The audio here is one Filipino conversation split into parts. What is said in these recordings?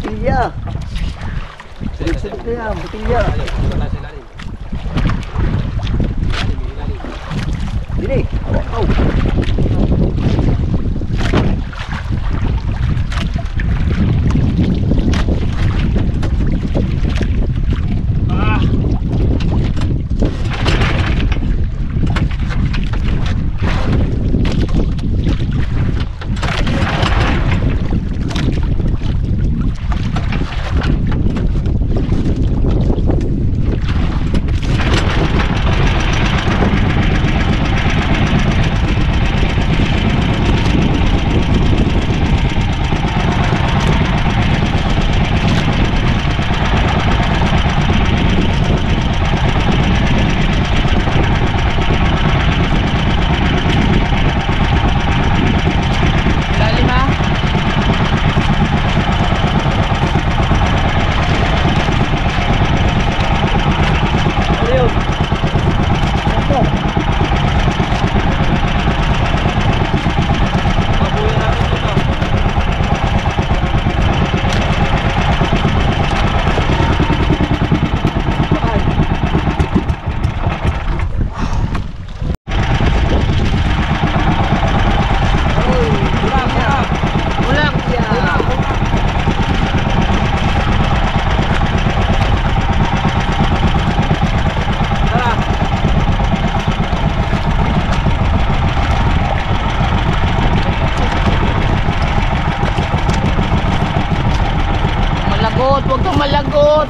Butilya. Sunod-sunod na yan, butilya. Dini, awak kau. Huwag kang malagot.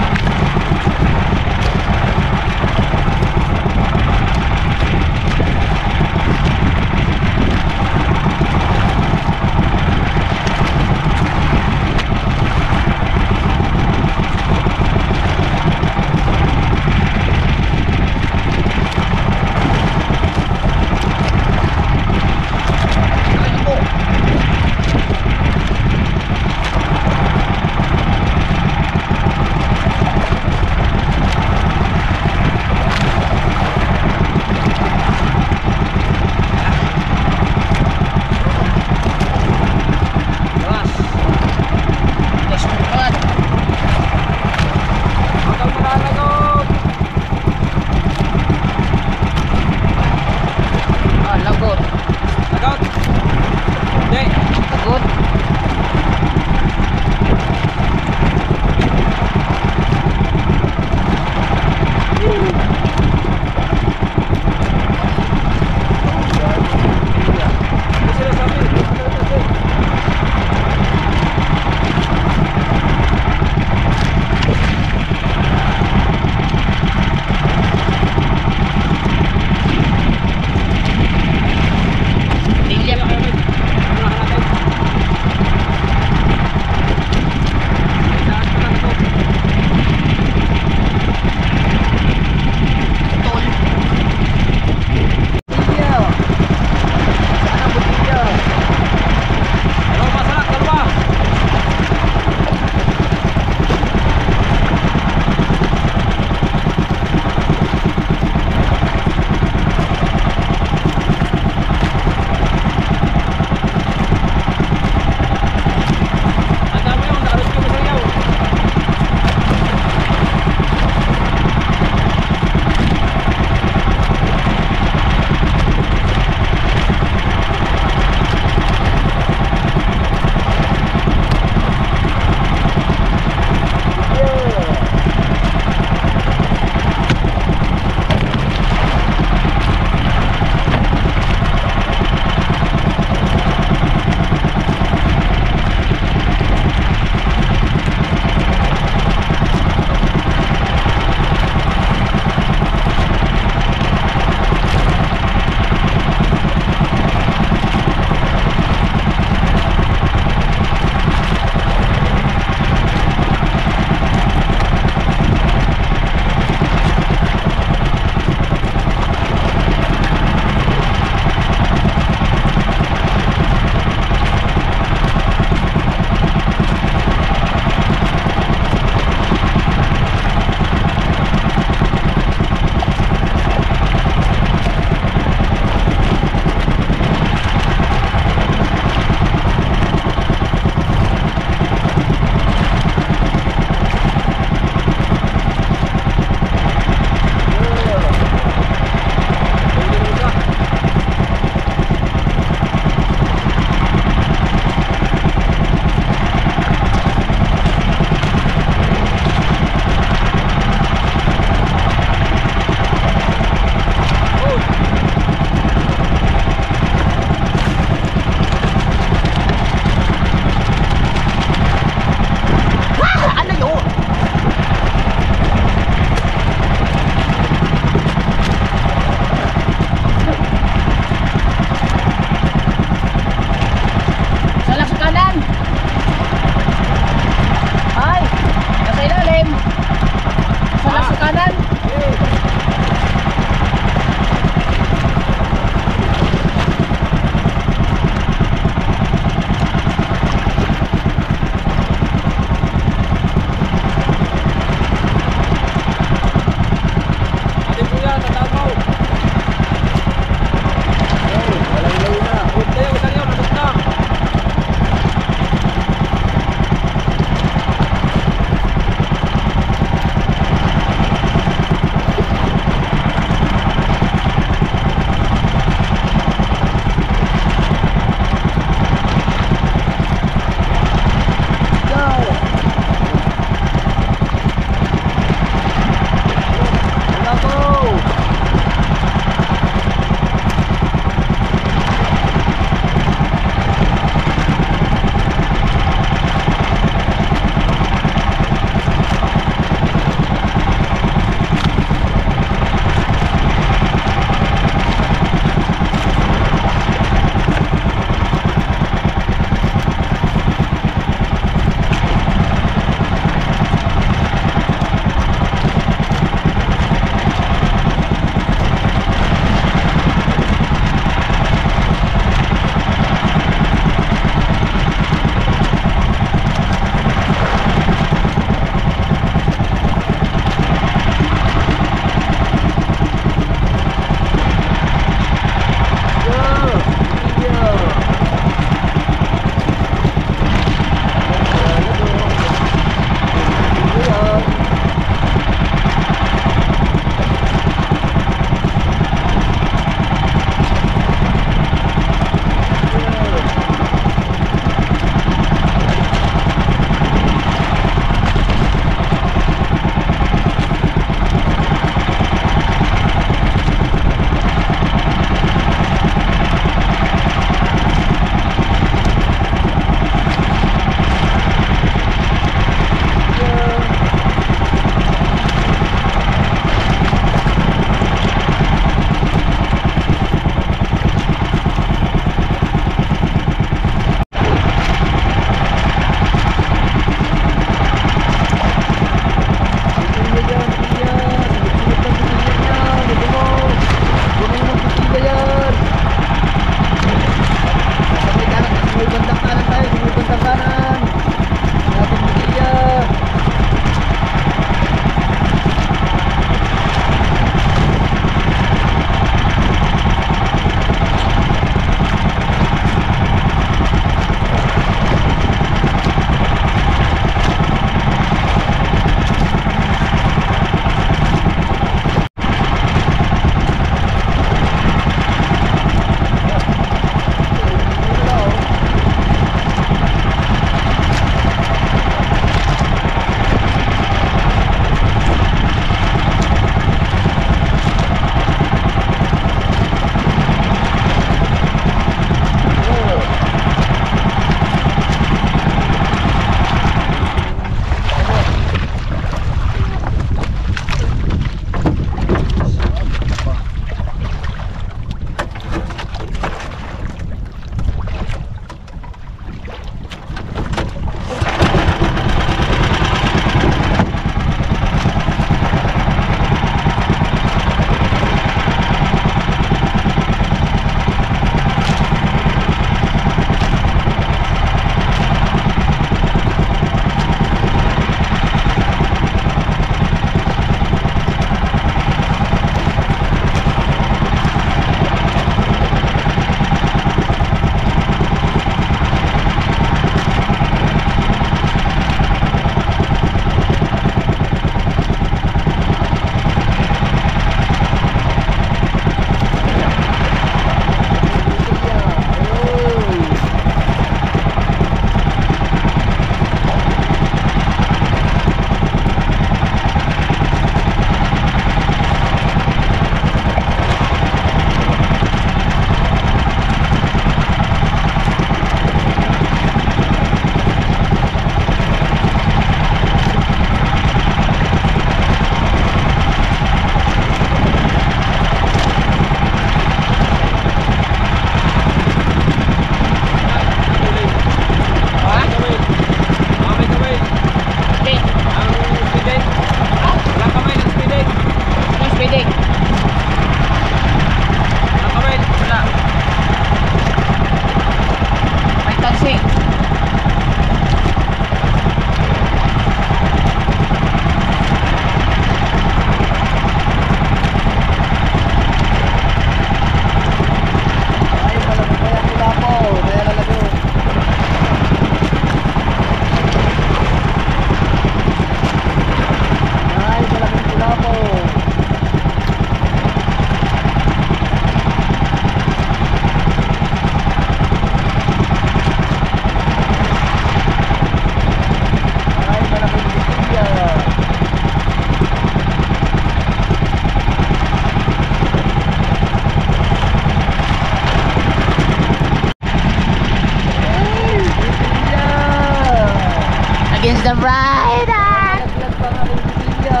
It's the rider! Naglag pa nga ng bitilya.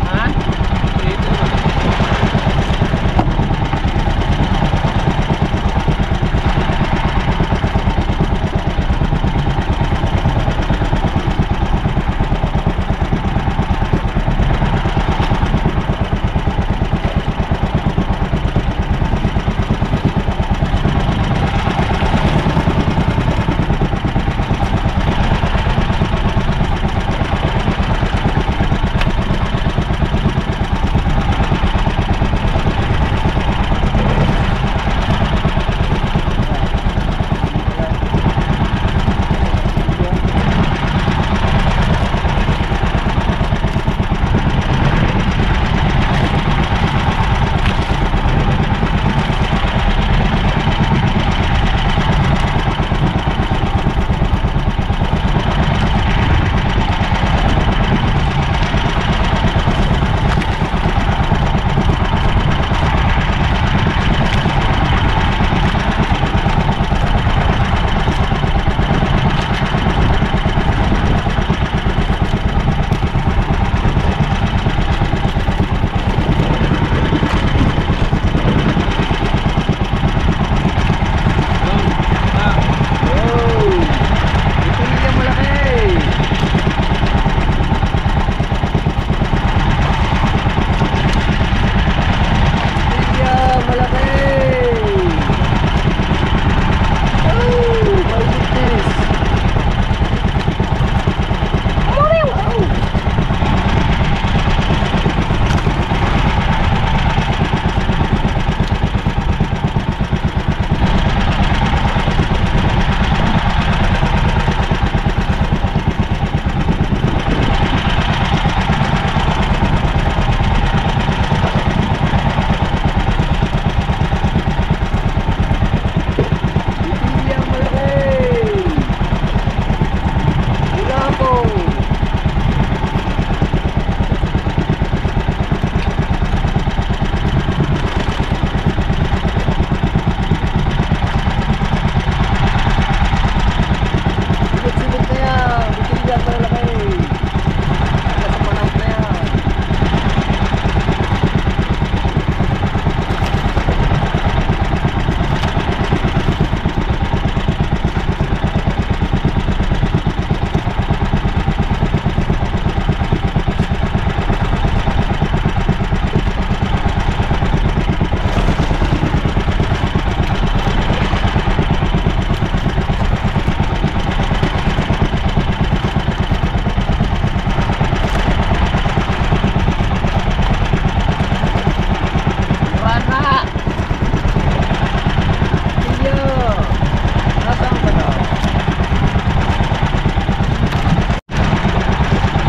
Ha?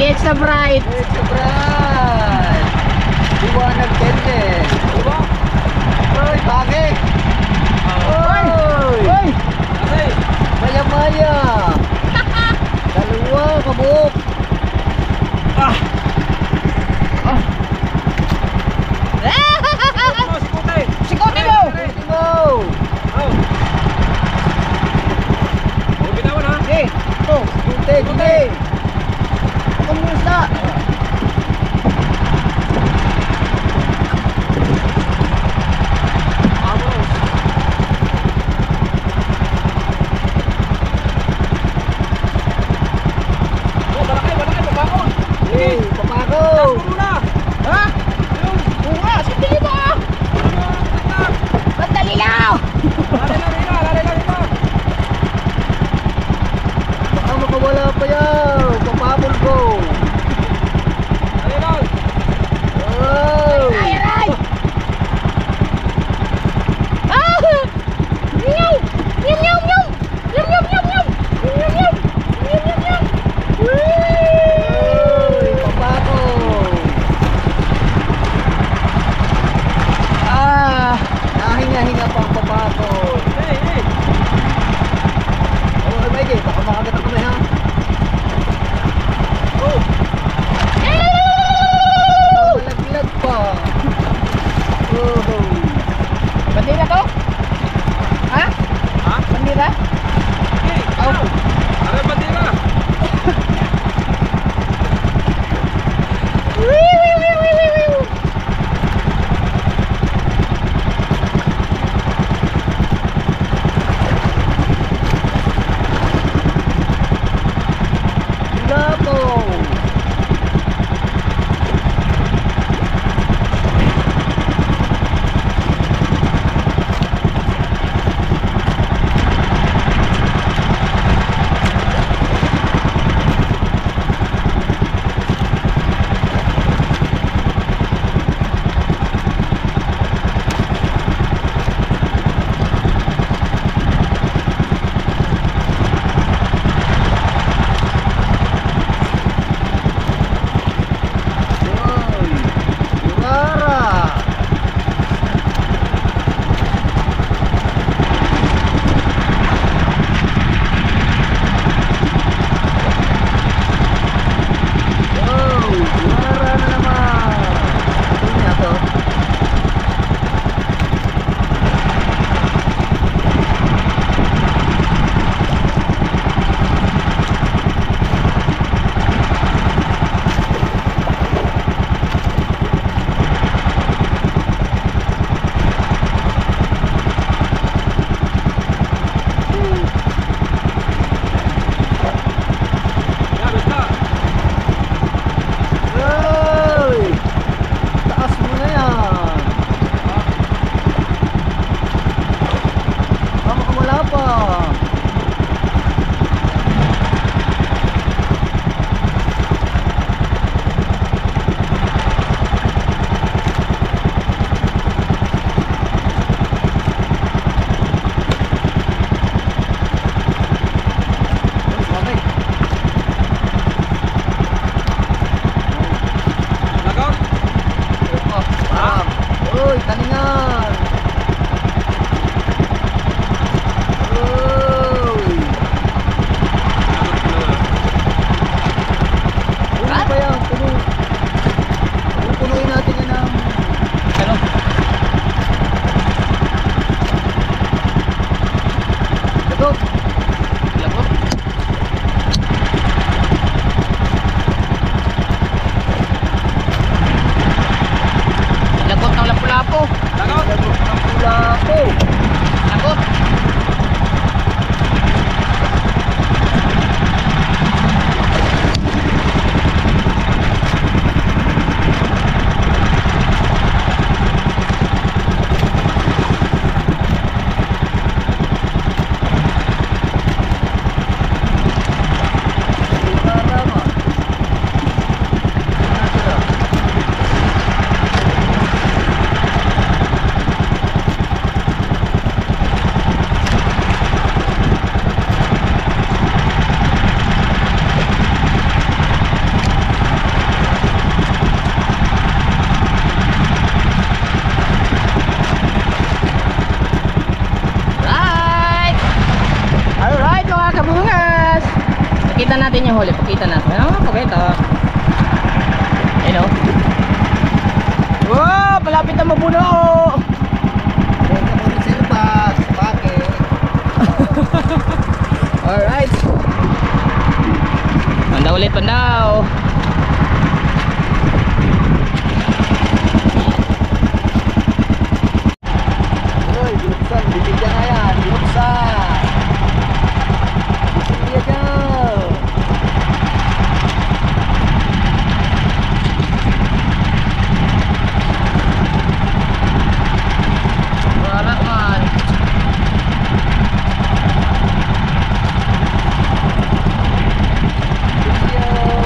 It's a bright. It's a bright. Liwanag kende. Diba? Oy, bakit? Oy! Oy! Maya-maya. Dalawa, kabuk. Sikote mo! Go! Okay. Ito, kunti. Kumusta? Hey, papako. Ha? Bunga, sandali mo ah! Madali lang! Baka makawala pa yan. Papabol ko. Oh! Ay, aray! Ah! Meow! Meow, meow, meow! Meow, meow, meow, meow! Meow, meow, meow! Meow, meow, meow! Oy, papako. Nahinga-hinga pa ang papako. Oh, Mike, baka makagat ang kamay ha. Malaglag pa. Oh. Pati na to? natin yung huli. Pakita natin. Pakita. Ayun o. Wow! Palapit na mabuno! Huwag ako ng silbas. Bakit? Alright. Pandaw ulit, pandaw. Uy, binuksan. Bibigyan na yan. Binuksan. Bibigyan ka. Wala man. Bibigyan.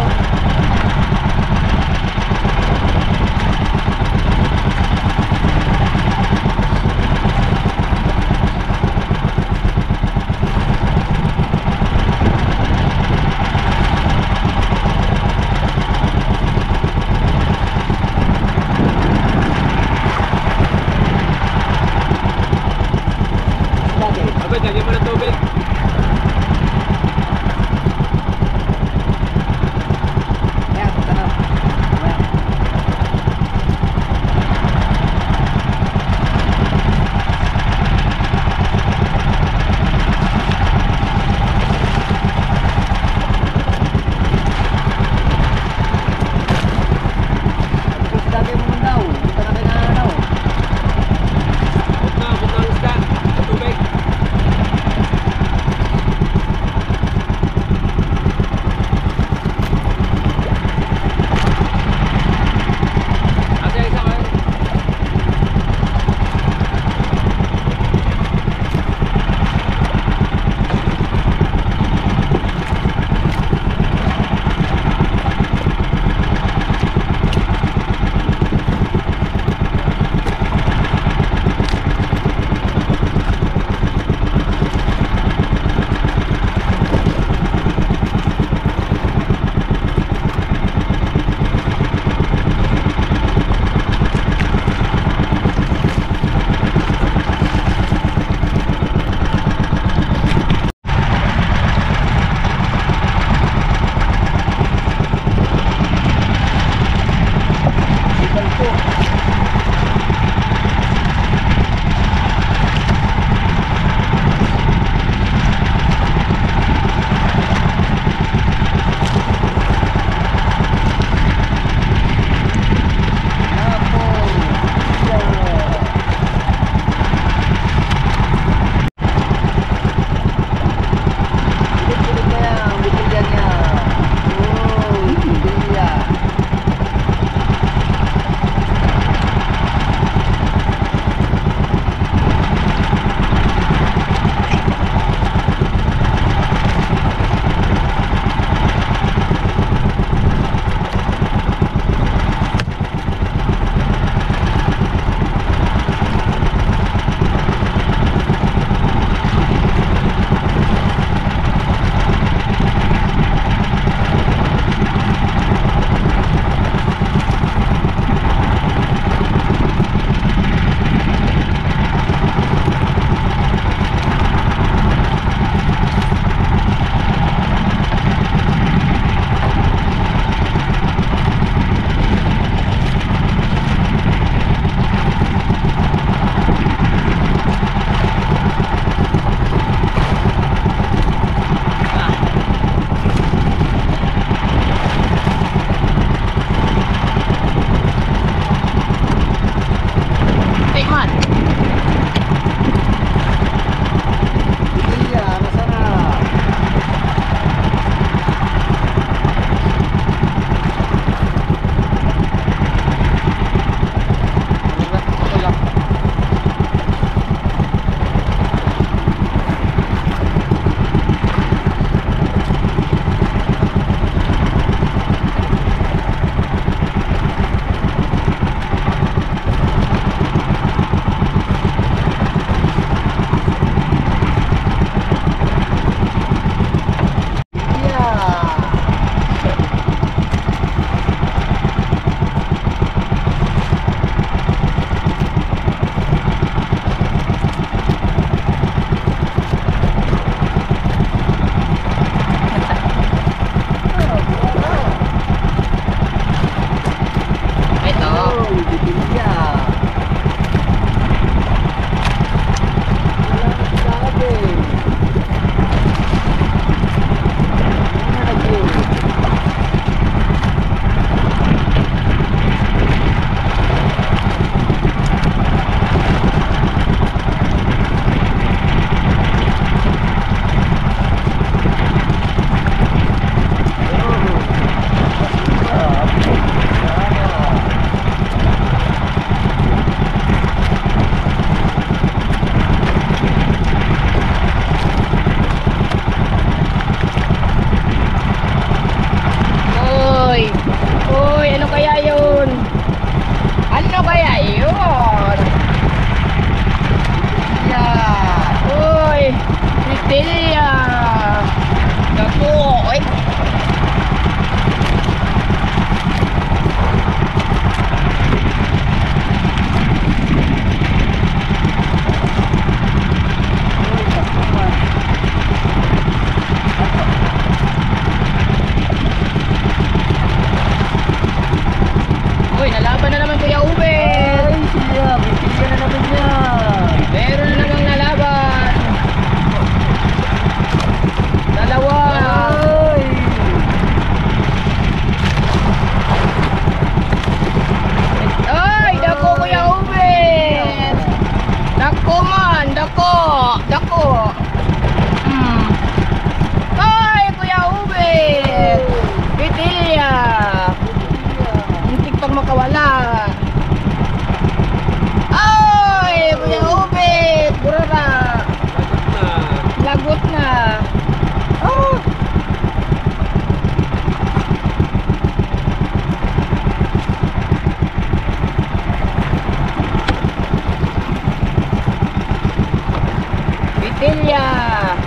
Padilla.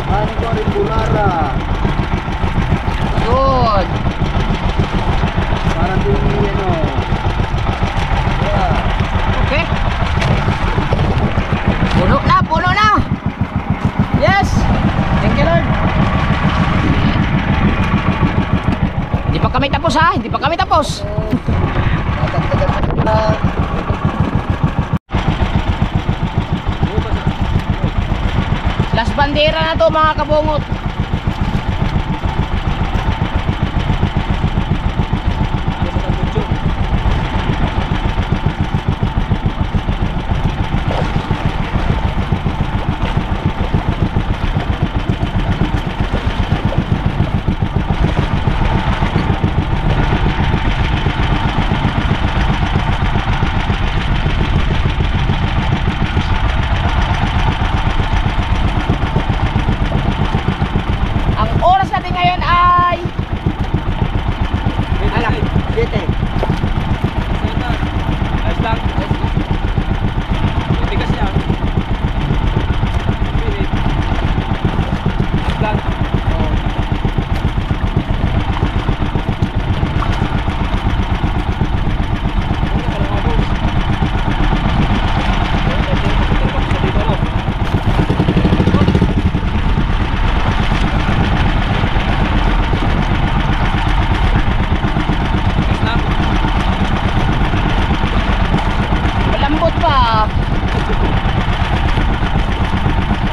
Ano ko rin Bulara. Good. Para din ano. Yeah. Okay. Puno na. Yes. Thank you, Lord. Hindi pa kami tapos ha. Hindi pa kami tapos. Dadagdagan na. Las bandera na to mga kabungot. Ang oras natin ngayon ay Dito. malambot pa.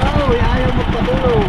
Oh, ayaw magpatulong.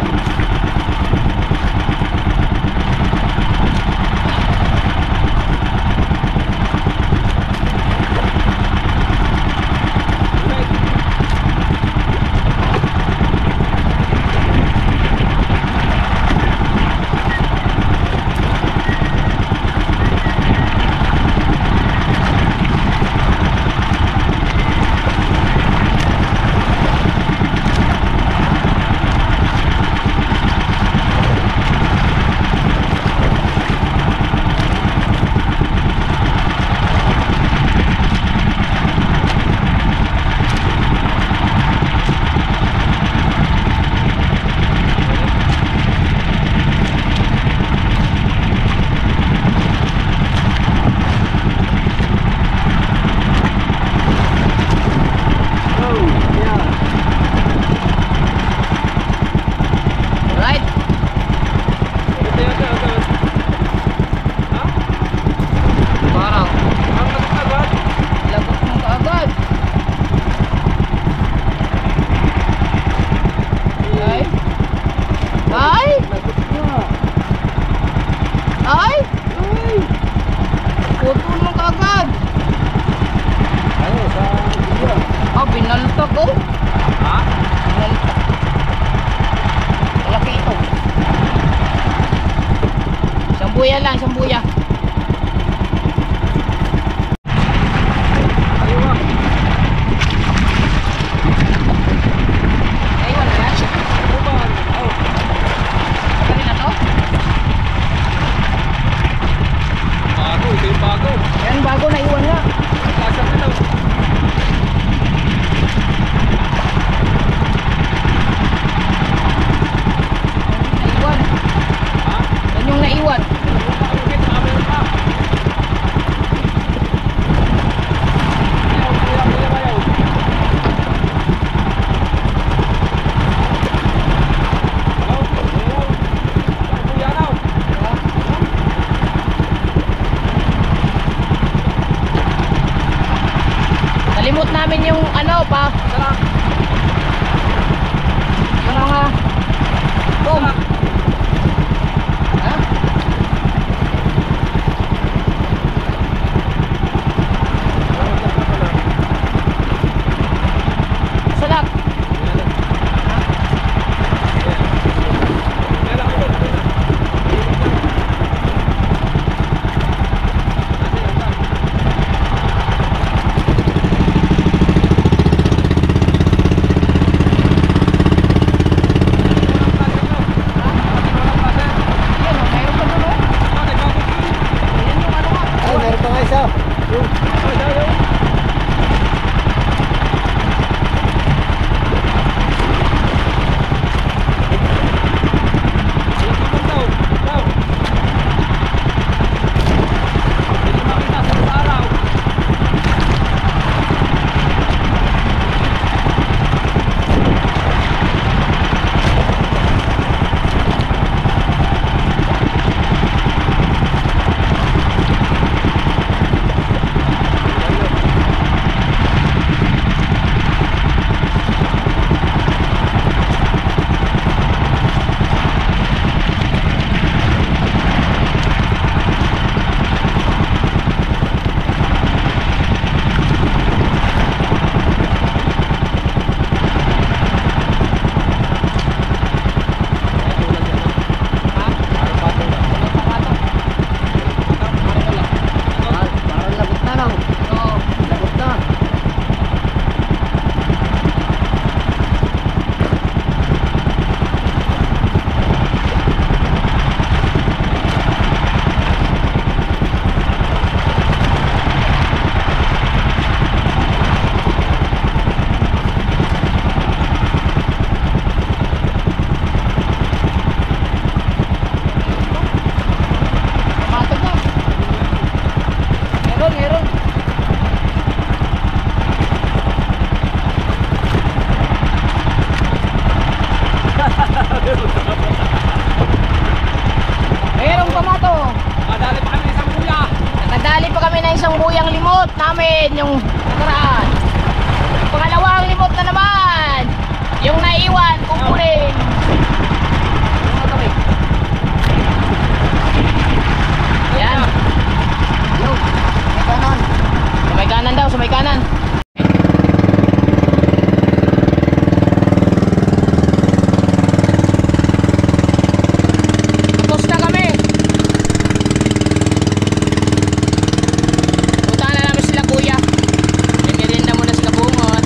Right? Parang lagot mo kaagad. Ay. Ay. Ay. Putol mo kaagad. Ano sa video? Ah, binaltak oh. Binaltak. Malaki ito. Isang buya lang, isang buya. Ay, wala yan. Kali na to? Yan, bago na iwan nga. Naiwan. Yan yung naiwan. Nalimot namin yung ano pa. Yung mga boom. Ha? Salak. namin yung nakaraan. Pangalawang limot na naman. Yung naiwan, kukunin. Yan. Sa may kanan daw, sa may kanan. Tapos na kami. Puntahan na namin sila kuya. Merienda muna sila bungot.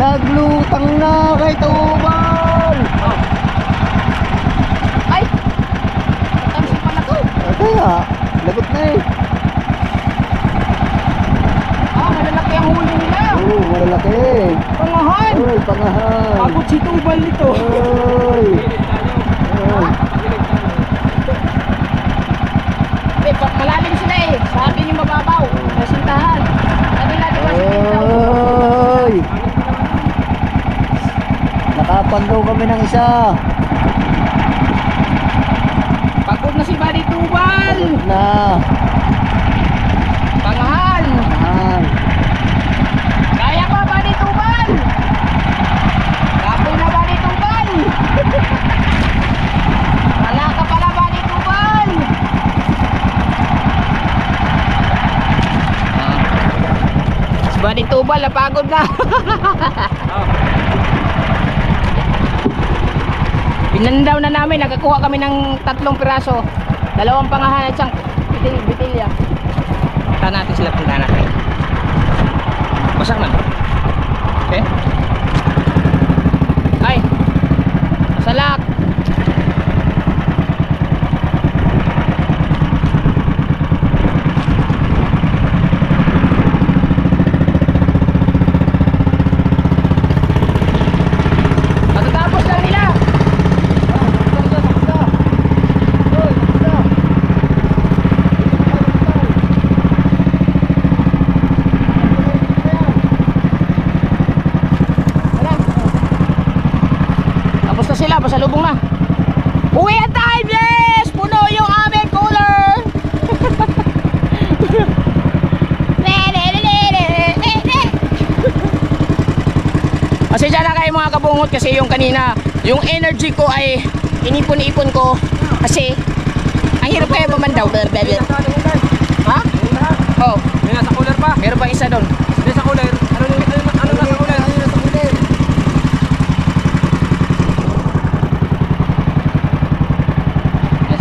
Naglutang na kay Tubal. Ay! Tansi pala to. Kaya, lagot na eh. Malalaki ang huli nila. Oo, malalaki. Pangahan. Uy, pangahan. Pagod si Tubal nito. Uy. Uy. Malalim sila eh. Sa atin yung mababaw. Nasintahan. Sabi natin kasi pintaw. Uy. Nakapandaw kami ng isa. Pagod na si Buddy Tubal. Pagod na. Pangahan. Pangahan. Kaya pa Buddy Tubal. Kapoy na Buddy Tubal. Wala ka pala Buddy Tubal. Si Buddy Tubal napagod na. Pinandaw na namin, nakakuha kami ng 3 piraso. 2 pangahan at siyang bitilya. Punta natin sila, punta natin. Basak na. Okay. Ay, masalak. Matatapos lang nila. Sila, pasalubong na. Uwi ang time, yes! Puno yung aming cooler! Pasensya na kayo mga kabungot kasi yung kanina, yung energy ko ay inipon-ipon ko kasi ang hirap kayo mamandaw. Ha? Oh. May nasa cooler pa. Meron pang isa doon. May nasa cooler. Ano nasa cooler?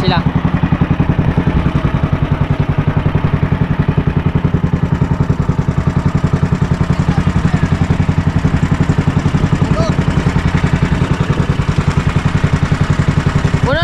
Sila. Puno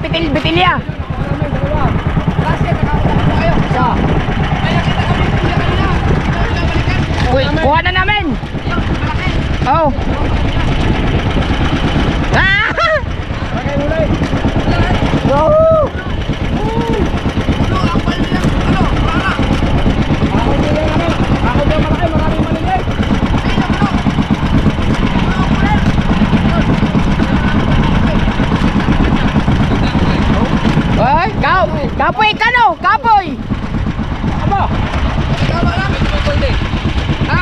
bitilya. Uy, kuha na namin. Oh. Ah! Woo! Ay, kapoy kano, kapoy. Apa? Ha?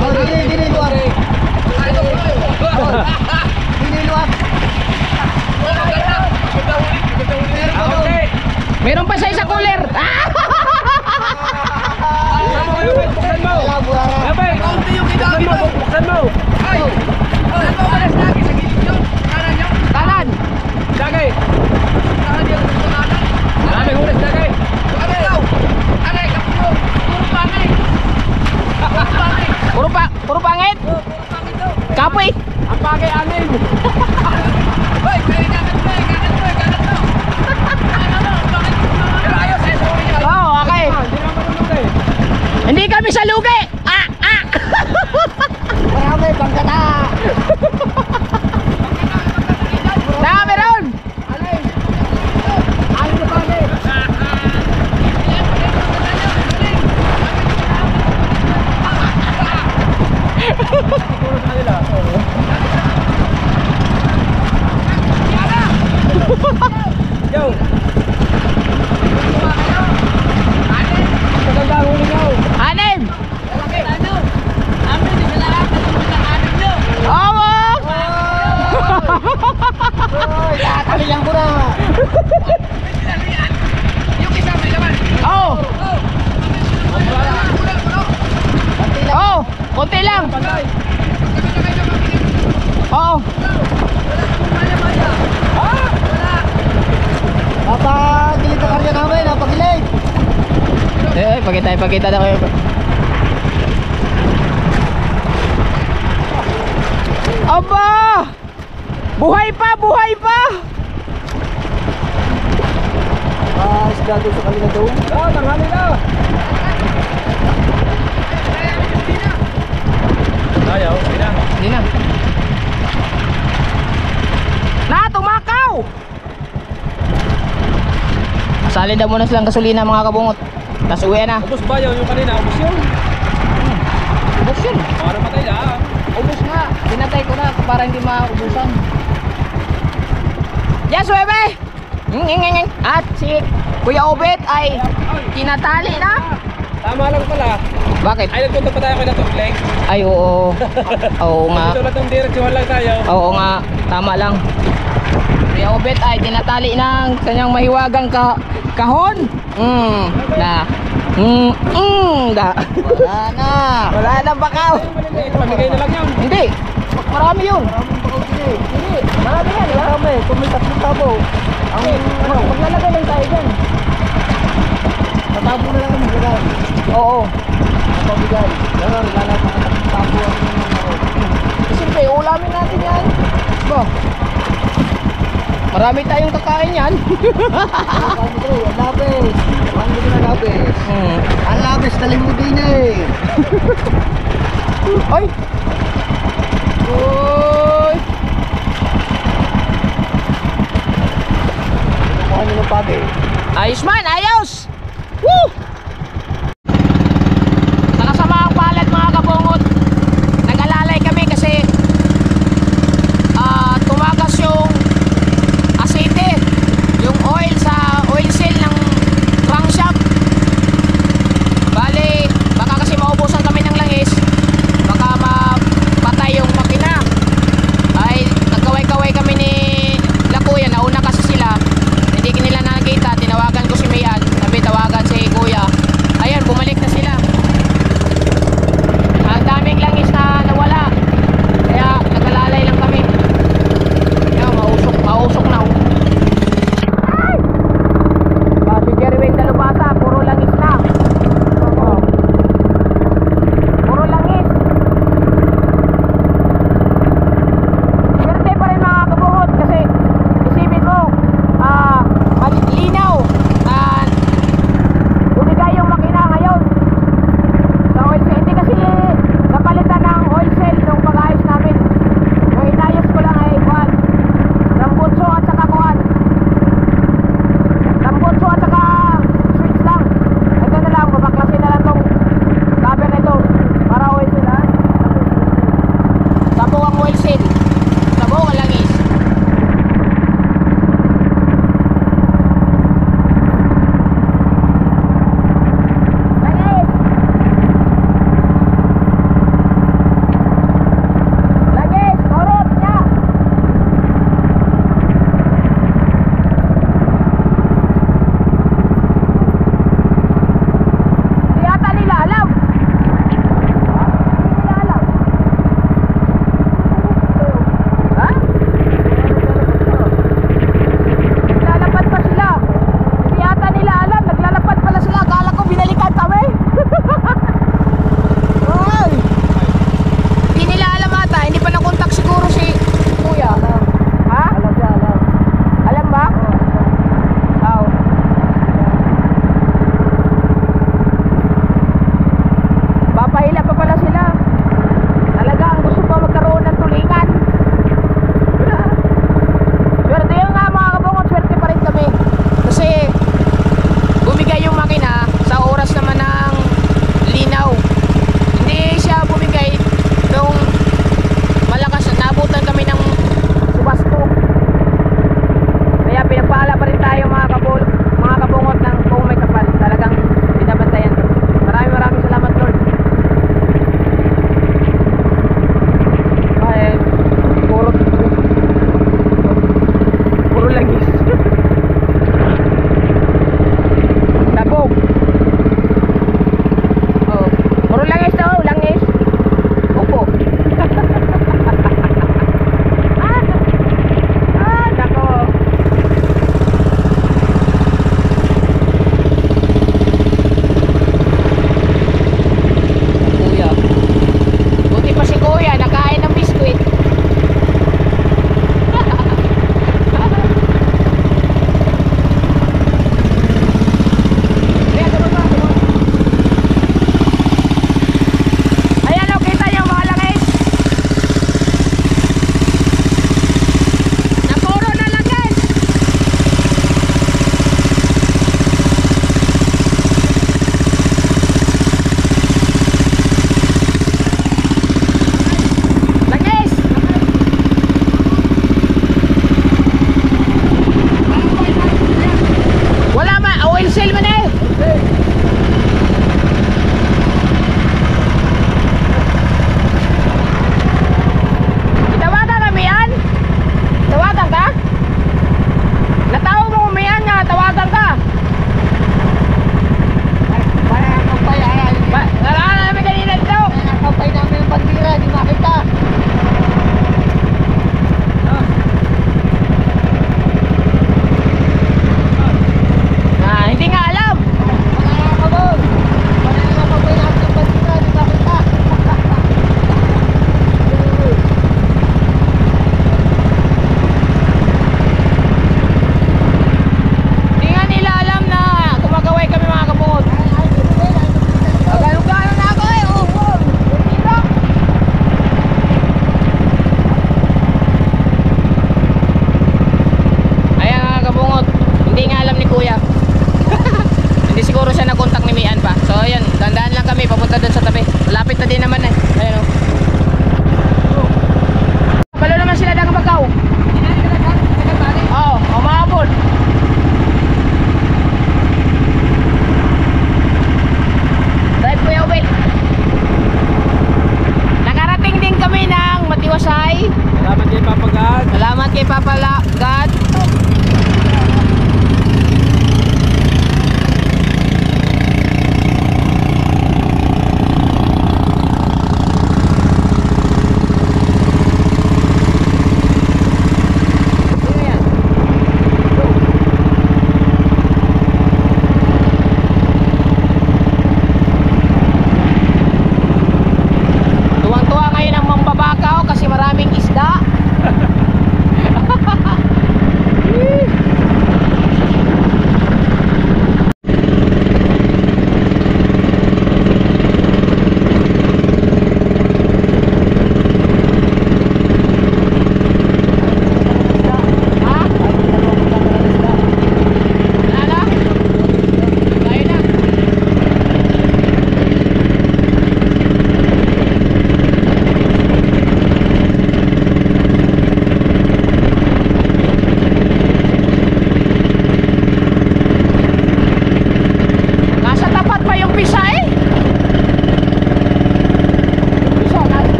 Oh, dili luwag. Dili luwag. Meron pa sa cooler. Ah! Buksan mo! Wala, buwara. Labay! Buksan mo! Kanan. Dagay! Maraming hulis, dagay! Puro pangit. Kapoy. Ang bagay angin! Oh, okay. Hindi kami sa lugi. Ah, ah. Marami, bangkata. Na, meron. Yo! Maganda ang huli nyo! Anim. Oo. Oy, tatalihan ko na. Oh. Oh, konti lang. Oh. Napagilid na karya namin, napagilid. Pakita na kayo. Aba! Buhay pa, buhay pa! Isda doon sa kanila doon. Tanghali na! Ayaw, hindi na. Hindi na. Na, tumakaw! Salin daw muna silang gasolina mga kabungot. Tapos uwi na. Ubus ba yun? Yung kanina, ubus yun. Ubus yun. Para matay na. Ubus nga. Pinatay ko na para hindi maubusan. Yes, bebe! At si Kuya Obet ay kinatali na. Tama lang pala. Bakit? Ay, nagpunta pa tayo kay Dr. Blake. Ay, oo. Oo nga. Dito lang ng direksyon lang tayo. Oo nga. Tama lang. Kuya Obet ay tinatali ng kanyang mahiwagang kahon. Da. Wala na. Wala na bakaw. Pamigay na lang yun. Hindi. Marami yun. Hindi. Marami yan. Marami, kung may 3 tabo. Ang maglalagay lang tayo dyan. Matabo na lang ang maglagay. Oo. Napabigay. Pero wala pa ang 3 tabo ang Siyempre, ulamin natin yan. Ba? Marami tayong kakain yan. Ang labis. Ang labis na labis. Ang labis na linggo din eh. Ay! Uy! Kuha nyo ng pagi. Ayos man! Ayos! Woo! Sa kasamaang palad mga kabungot, nag-alalay kami kasi tumakas yung asete, yung oil sa oil seal ng crankshaft. Bali, baka kasi maubusan kami ng langis, baka mapatay yung makina. Ay nagkaway-kaway kami ni Lakuya, nauna kasi sila, hindi nila nakita. Tinawagan ko si Mayan, sabi tawagan si Kuya diesel mo na eh. Tawagan kami yan? Tawagan ka? Natawag mo umiyan nga, tawagan ka. Parang kampay, Nalakan namin kanina dito. kampay namin yung bandira, di makita. Hindi nga alam. Wala ka ba? Parang kampay namin yung bandira, di makita. Hindi nga nila alam na gumagaway kami mga kabungot. Gano'n na ako eh. Dito. Ayan mga kabungot. Hindi nga alam ni Kuya. Hindi siguro siya nag-contact ni Mian pa. So ayan, dandaan lang kami papunta doon sa tabi. Malapit na din naman eh. Ayan o. Balo naman sila ng Bagaw. Oo, umabot. Drive Kuya Ubit. Nakarating din kami ng Matiwasay. Salamat kay Papa God. Salamat kay Papa God.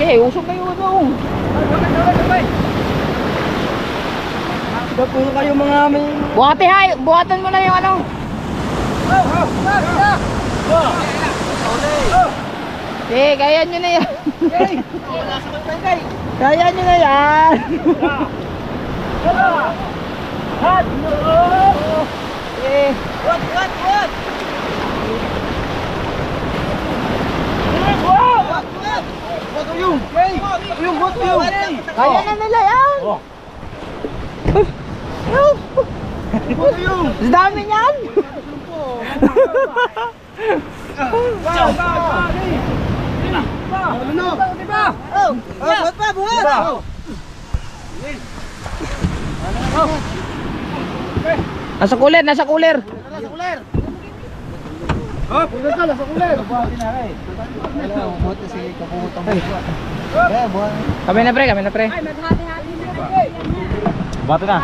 Okay, usok kayo ano. Dapat po kayo mga may... Buhati hay, buhatan mo na yung ano. Eh, kaya nyo na yan. Kaya nyo na yan. Eh. Kaya na nila yan. Ang dami niyan. Nasa cooler, nasa cooler. Kami na pre, kami na pre. Bato na.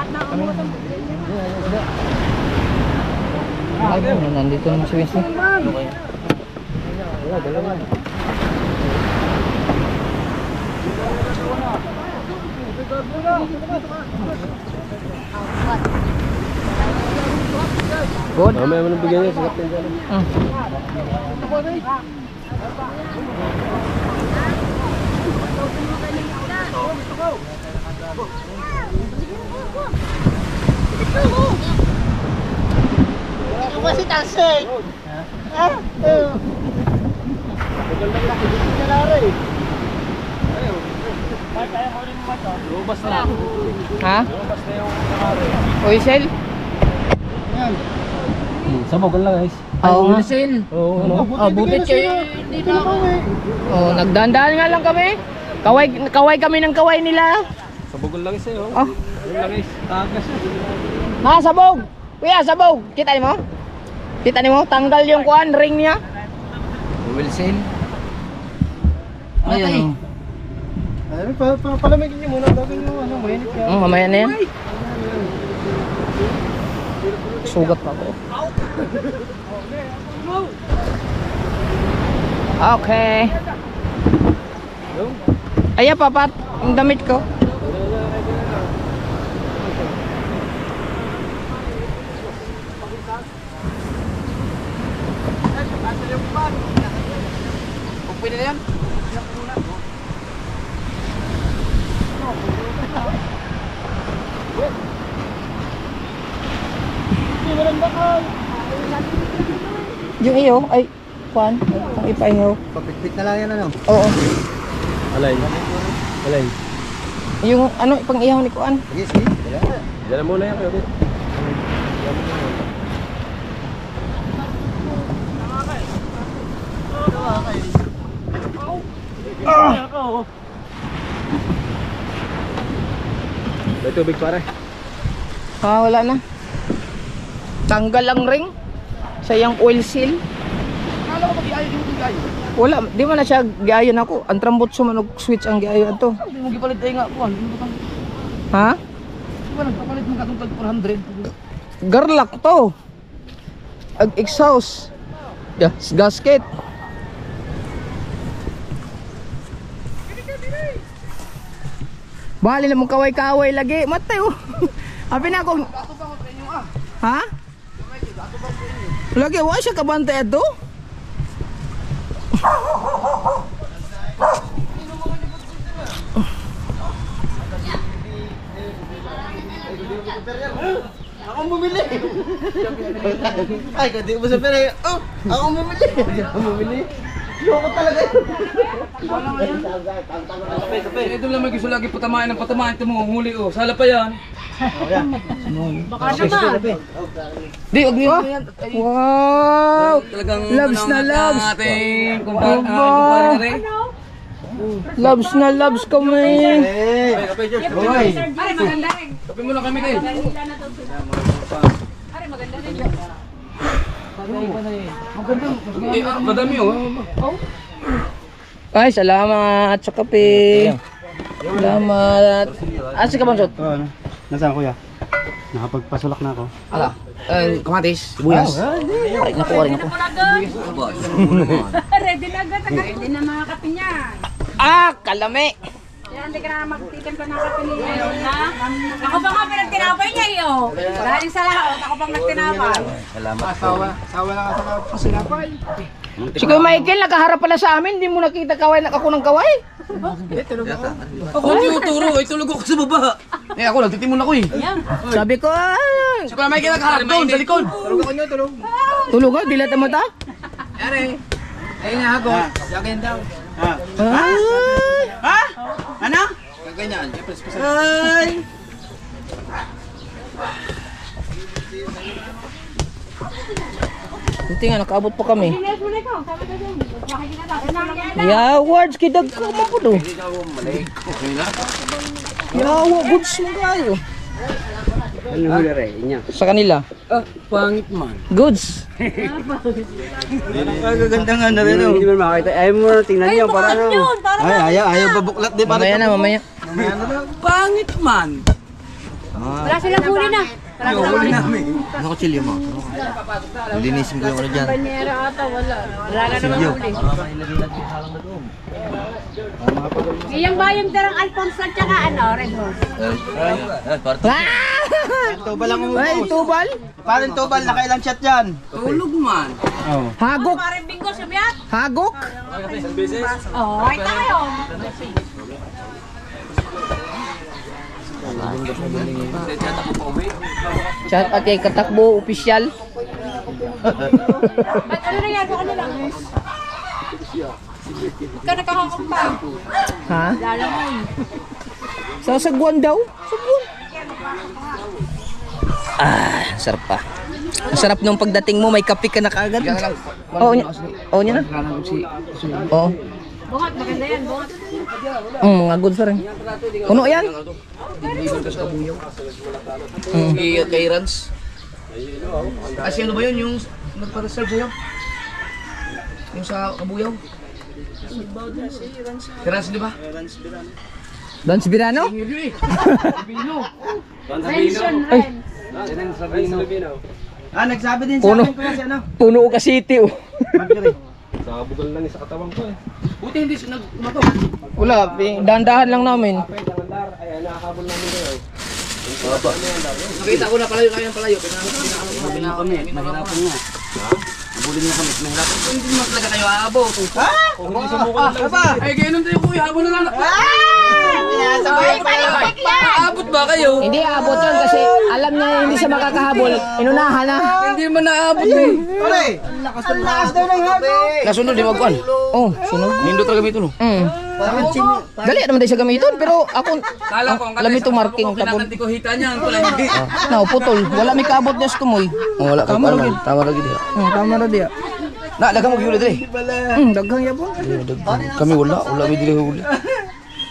Nandito naman si Winston. Good. Mamaya mo nang bigyan niya sa kapten dyan. Kasi talsik. Lubas na. Ha? Lubas na yung kamari. Oil cell? Sabogan lang guys. Oo nga. Oo, ano? Butit kayo. Oh, nagdandaan nga lang kami. Kaway kami ng kaway nila. Sabogan lang isa yun. Oh. Yun lang guys. Tagas na. Ha, sabog. Kuya, sabog. Kita ni mo? Kita ni mo? Tanggal yung kuan, ring niya. Wilson. Ayun. Ay, palamigin niyo muna. Gagawin mo, ano, mainit ka. Mamaya na yan. Sugat pa ako. Okay. Ayan papat, yung damit ko. Pwede na yan? Yung iyo, ay, kuan, ang ipaihaw. Papitpit na lang yan, ano? Oo. Alay. Alay. Yung ano, pang ihaw ni kuan. Sige, sige. Diyan na muna yan. Okay. May tubig pare. Wala na. Tanggal ang ring sa yung oil seal. Wala, di man na siya giayon ako. Ang trambot sumanog switch ang giayon ato. Hindi mo gipalit tayo nga po. Ha? Di ba nagpapalit mo katong tag 400? Garlak to. Ag exhaust. Yeah, gasket. Bali na mong kaway-kaway lagi. Matay oh. Abi na akong... Ha? Lagi, wala siya kabantay ato? Akong bumili. Ay, hindi mo sa pera. Oh, akong bumili. Akong bumili. Loko talaga. Wala nga yan. Ito lang may gusto lagi patamain ng patamain. Ito mo, huli oh. Sala pa yan. Baka naman. Di, huwag niyo. Wow! Talagang Loves na loves. ating Opo. kumpare na rin. Loves na loves kami. Kape, George. Hoy. Kape muna kami kayo. Madami oh. Ay, salamat sa kape. Salamat. Asa ka bang shot? Nasaan kuya? Nakapagpasulak na ako. Ala. Kamatis, sibuyas. Aray na po. Ready na agad. Ready na mga kape niyan. Ah, kalami. Yan, hindi ka na magtitimpa ng kape niya. Ayun na. Ako pa nga pinagtinapay niya iyo. Galing sa lahat, ako pang nagtinapay. Si Kuya Michael, nakaharap pala sa amin. Hindi mo nakita kaway na ako ng kaway. Ako hindi uturo, ay tulog ako sa baba. Eh ako, nagtitimon ako eh. Sabi ko, Si Kuya Michael nakaharap doon, sa likod. tulog ka, dilat ang mata. Ayun nga ako. Yakin daw. Ah, Ano? Ganyan. Ay! Buti nga, nakaabot pa kami. Pinas mo na ikaw. Sabi ka dyan. Makikita natin. Yeah, awards, kidag ko mo po do. Yeah, goods mo kayo. Ano huli rin? Inya. Sa kanila, Ah, pangit man. goods. Kagaganda nga na rin. Hindi mo makakita. Ayaw mo na tingnan niyo. Para ano. Yun, para Ayaw babuklat din. Mamaya na, mamaya. Pangit man. wala silang huli na. Wala silang huli. Ano ko chili mo? Linisin ko yung ano dyan. Banyera ata, wala. Wala na naman huli. Iyang ba yung darang Alfonso at saka ano, Red Horse? Tubal lang umupo. Ay, tubal. Parang tubal. Nakailang shot dyan. Tulog man. Hagok. Parang bingo siya biyak. Hagok. Oo, ay tayo. Shout out kay Katakbo, official. Ba't ano nangyari sa kanila? Huwag ka nakahakam pa. Ha? Lala mo. Sa sagwan daw? Sagwan. Ah, sarap pa. Ang sarap nung pagdating mo, may kape ka na kaagad. Oo, niya na. Oo. Bungat, maganda yan, bungat. Mga goods pa rin. Puno yan. Kay Rans. Kasi ano ba yun? Yung nagpa-reserve sa'yo? Yung sa Kabuyaw? Si Rans, di ba? Don Sibirano? Mention, Ay, Ren. Nagsabi din sa Puno. akin ko kasi ano. puno ka city oh. Buti hindi siya nagmato. Wala, dahan-dahan lang namin. Nakita ko na palayo, kaya palayo. Pinakano kami, mahirapan nga. Abulin niyo kami, mahirapan. Hindi mo talaga kayo aabot. Ay, ganun tayo kuya, habol na lang. Aabot ba kayo? Hindi aabot yun kasi alam niya hindi siya makakahabol. Inunahan na. Hindi mo naabot eh. Pare! Ang lakas daw ng habol. Nasunod, di magkuhan. Oh, sunod. Nindo talaga gamitin no? Parang chini. Dali naman tayo sa gamiton pero ako Kala ko, alam ito marking tapon. Kinakanti ko hita niyan, pala hindi. Putol. Wala may kaabot niya sa kumoy. Wala ka Tama pa lagi. Tama lagi dia. Tama na diya. Na, dagang mag-huli dali. Daghang yapon. Kami wala may dili huli.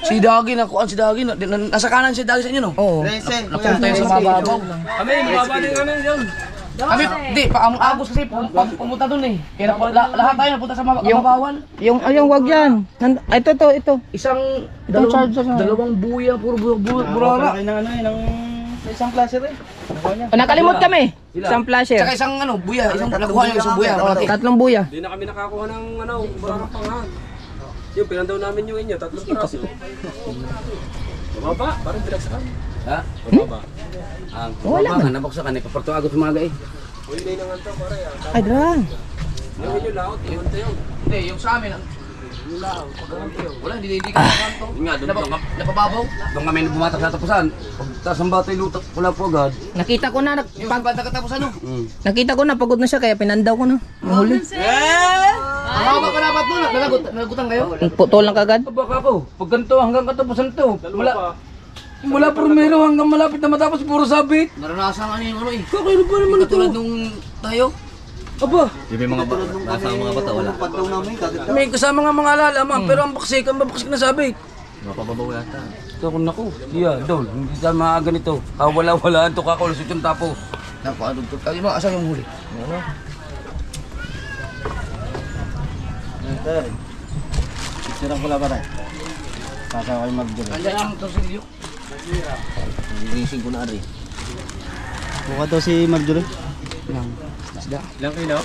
Si Dagi na kuan si Dagi nasa kanan si Dagi sa inyo no. Oo. Rese. Napunta yun sa mababaw. Kami mababa din kami yun. Kami di pa agos kasi pumunta doon eh. Kaya lahat tayo napunta sa mababawan. Yung wag yan. Ito. Isang charger na. dalawang buya puro burara. Ng ano ng isang klase rin. Nakalimot kami. Isang flasher. Saka isang ano buya, nakuha niyo isang buya. Tatlong buya. Hindi na kami nakakuha ng barang pangahan. Yung pinandaw namin yung inyo, 3 piraso. Bababa, parang pinagsakan. Ha? Bababa. Ang wala nga nabaksakan ni paparto agos umaga eh. Uy, hindi nang anta pare. Ay, dran. Yung inyo laot, yun tayo. Hindi, yung sa amin yung laot, wala, hindi ka nakanto. Nga, doon napababaw. Doon kami bumatak sa tapusan. Pagtas ang batay lutak, wala po agad. Nakita ko na Yung pagbatak katapusan no? nakita ko na pagod na siya kaya pinandaw ko na. Mahuli. Ang haba pa dapat doon, nalagutan kayo? Putol lang kagad. Baka po, pag ganito hanggang katapusan to, mula primero hanggang malapit na matapos, puro sabit. Naranasan ano yung ano eh. Kakailan pa naman ito. Katulad nung tayo. Aba, Yung mga nasa mga bata wala. Patlaw namin kagad. may kasama nga mga alalaman, pero ang baksik na sabit. Mapababaw yata. Ako naku, yeah, dol, hindi tayo mga ganito. Wala-walaan to kakalusot yung tapos. Naku, ano to? Ay, mga asang yung huli. Ano? Sir. Sirang pula pa rin. Sasa kayo mag-dure. Andiyan yung torsilyo. Gigising ko na rin. Buka daw si Marjorie. Lang. Isda. Ilang kilo?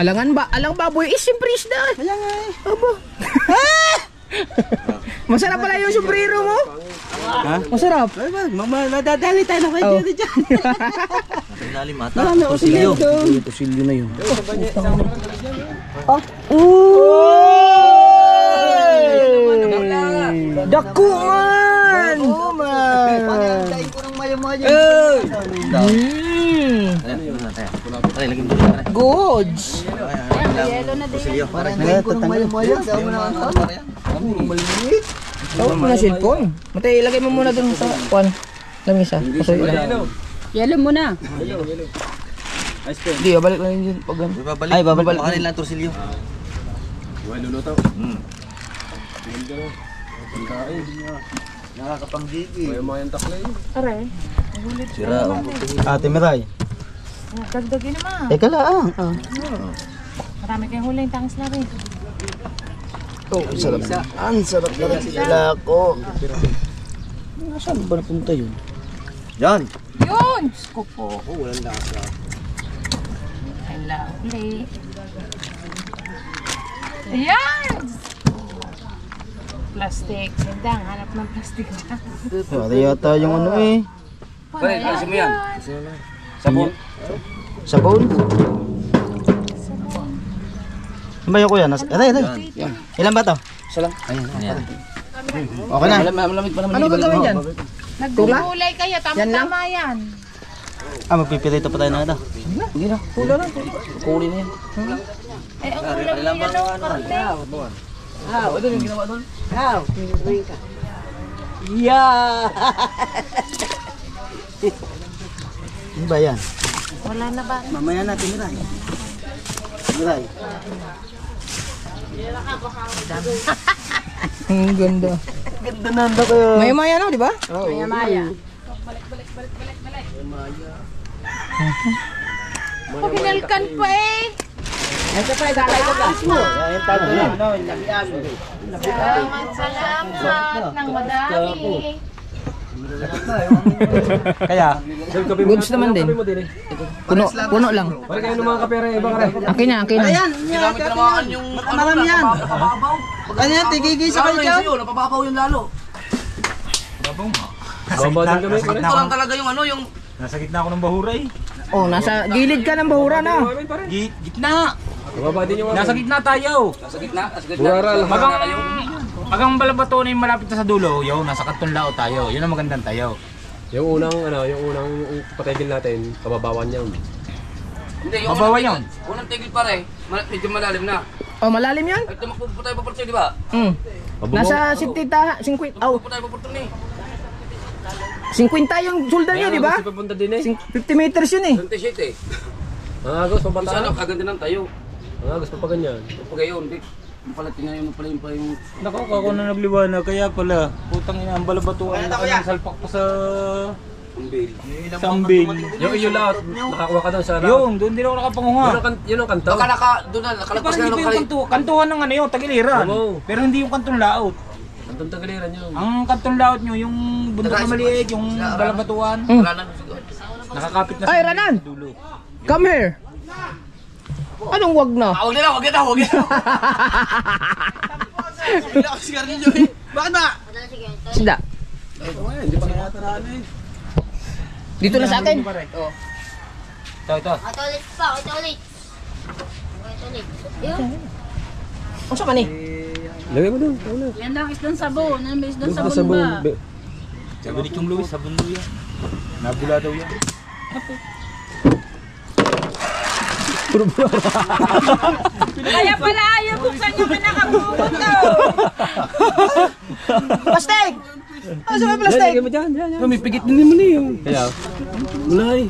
Alangan ba? Alang baboy is siyempre isda. Kaya nga eh. Aba. Masarap pala yung sombrero mo. Ha? Masarap. Madadali tayo na kayo dyan. Nasa ilalim ata. Torsilyo. Torsilyo na yun. Dako man! Oo man. Pag-aantayin ko ng mayo-mayo. Ay, lagyan mo dito. Goods! Torsilyo. Pag-aantayin ko ng mayo-mayo. Daw mo na ako. Maliit. Tawag mo na cellphone. Matay, ilagay mo muna dun sa kwan. Lamisa. Pasoy lang. Yelo mo na. Hindi, balik lang yun pag ano. Ay, babalik mo kanila ang torsilyo. Buhay luluto. Nakakapanggigi. May mga yung taklay. Aray. Sira. Ate Miray. Dagdagin naman. Teka lang. Marami kayong huling tangis na rin. Oh, sarap. Ang sarap na rin sila ko. Saan ba napunta yun? Yan. Yun! Diyos ko po. Oh, walang lasa. Ay, lovely. Ayan! Plastic. Sindang, hanap ng plastic dyan. Pwede yata yung ano eh. Pare, alisin mo yan. Sabon. Sabon. Ano ba yung kuya? Ito. Ilan ba to? Isa lang. Yan. Okay na. Malamig pa naman. Ano gagawin dyan? Nagugulay kayo. Tama-tama yan. Magpipirito pa tayo na ito. Hindi na. Kula lang. Kuli na yan. Eh, ang ulam niya no, karte. Ito yung ginawa doon. Ano ba yan? Wala na ba? Mamaya natin Miray. Miray. Ang ganda. Ganda na ando kayo. Maya-maya no, di ba? Maya-maya. Paginalkan pa eh. Salamat ng madami. Kaya? Goods naman din. Puno lang. Pare kayo ng mga kapera ibang kare. Akin na. Ayan. Marami yan. Ano yan? Tigigisa kayo dyan? Napababaw yung lalo. Babadan kami pare. Ito lang talaga yung ano, yung Nasa gitna ako ng bahuray. Oh, nasa gilid ka ng bahura na. gitna. Bababa din yung Nasa gitna tayo. Nasa gitna. Buraral. Magang balabato na yung malapit na sa dulo, yo, nasa Katun Lao tayo. Yun ang magandang tayo. Yung unang patigil natin, kababawan niya. Hindi, yung Mabawa yun. unang tigil pare, medyo malalim na. Oh, malalim yan? Ay, tumakbo po tayo paporto, di ba? Nasa 50, 50 Tumakbo po tayo paporto ni. 50 yung shoulder niyo, di ba? Kasi papunta din eh. 50 meters yun eh. 27 eh. Ang agos, Sa papunta ano, kaganda ng tayo. Ang agos, papaganyan. Pag gayon, di. Pala tinayo mo pala yung Nako, ako na nagliwanag, kaya pala. Putang ina, ang balabatuan na kanyang salpak pa sa Sambil. Yung lahat, nakakuha ka doon sa harap. Yun, doon din ako nakapanguha. Yun ang kanto. baka doon na, nakalagpas Parang na hindi ng pa yung kantuhan ng ano yun, Tagiliran. Oo. Pero hindi yung Kantong Laot. Kantong Tagiliran yun. Ang Kantong Laot nyo, yung bundok na maliit, yung balabatuan. Wala na siguro. Nakakapit na Ay, sa Ranan! dulo. Come here! Anong wag na? Huwag na, huwag na. Bila ako sigarilyo eh. Bakit ba? Sida. Dito na sa atin. Ito. Ulit pa, ulit. Yun. Ang sa ni? Lagay mo doon. Yan lang isdang sabon. Ano ba isdang Doon sa sabon sabon. ba? Sabi ni Chong Luis, sabon daw yan. Nabula daw yan. Kaya pala ayaw buksan yung pinakabubot daw. Plastic! Ano sa may plastic? Lagay mo dyan. May pigit din naman eh. Kaya, mulay.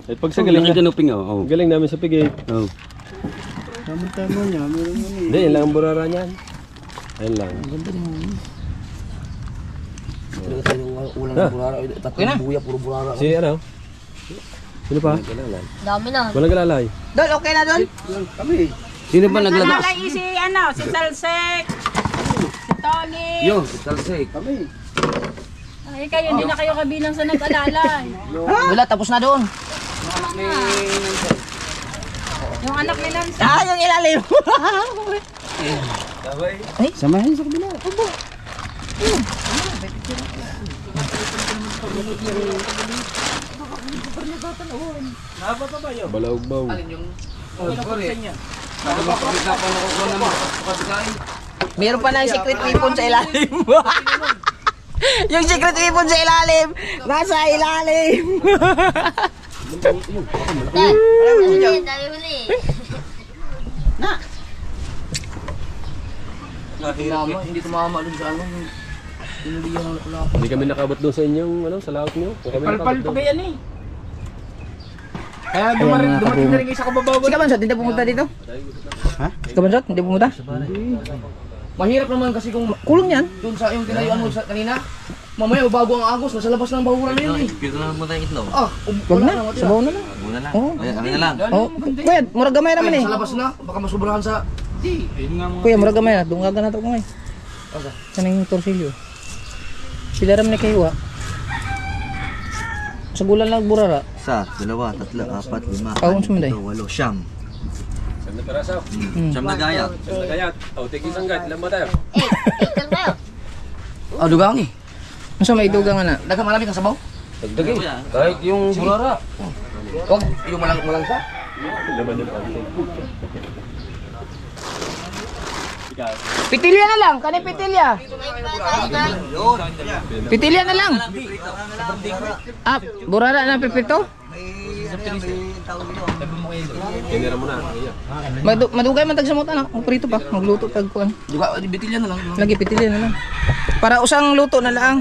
At pag sa galing ka ng pingaw. Galing namin sa pigit. Tama niya. Meron mo Hindi, yan lang ang burara niyan. Ayun lang. Ulang burara, tatlong buya, puro burara. Si ano? Sino pa? Dami na. Walang galalay. Dol, okay na Dol? Sino ba naglagay? Nakalay si ano, si Salsek. Si Tony. Yun, talsik. Ay kayo, hindi na kayo kabilang sa nag-alalay. Wala, tapos na doon. Tama na. Yung anak ni Nancy. Yung ilalim. Ay, samahin sa kabila. Opo. Balaog-baw. Meron pa ng secret weapon sa ilalim. Yung secret weapon sa ilalim. Nasa ilalim. Dali huli. Hindi tumama dun sa ano. Hindi kami nakabot doon sa inyong, sa laot nyo. Palpal pa kaya ni. Kaya Ayan, mga dumating na rin kabungot. kayo sa kababawan. Si Kabansot, hindi pumunta dito? Ha? Si Kabansot, hindi pumunta? Mahirap naman kasi kung Kulong yan. doon sa yung tinayuan mo sa kanina. Mamaya bago ang agos, nasa labas ng bahuran na yun eh. Pito na naman tayong itlog. Ah, Wag na, sabaw na lang. Muna lang. Oo. Ayan, ano na lang. Oh, kuya, murag gamay naman eh. Sa labas na, baka masubrahan sa... Kuya, murag gamay na. Dungagan na ito kumay. Sanang torsilyo. Sila ram ni kayo sa gulan lang burara. Isa, dalawa, tatlo, apat, lima, Kaon sumunday. 8, siyam. Saan na perasaw? Siyam na gaya. Saan na kayat? Tigil sanggat. Ilan ba tayo? Ikan tayo. Ah, dugang eh. Ano sa may dugang na? Daga marami kang sabaw? Dagdag eh. Kahit yung burara. Huwag, yung malang sa. Pitilya na lang, kani pitilya. Pitilya na lang. Ah, burara na pipito? Kinira mo na. Madugay man tag sa mota na. Prito pa, magluto tag kuan. Duga, bitilyan na lang. Lagi pitilya na lang. Para usang luto na lang.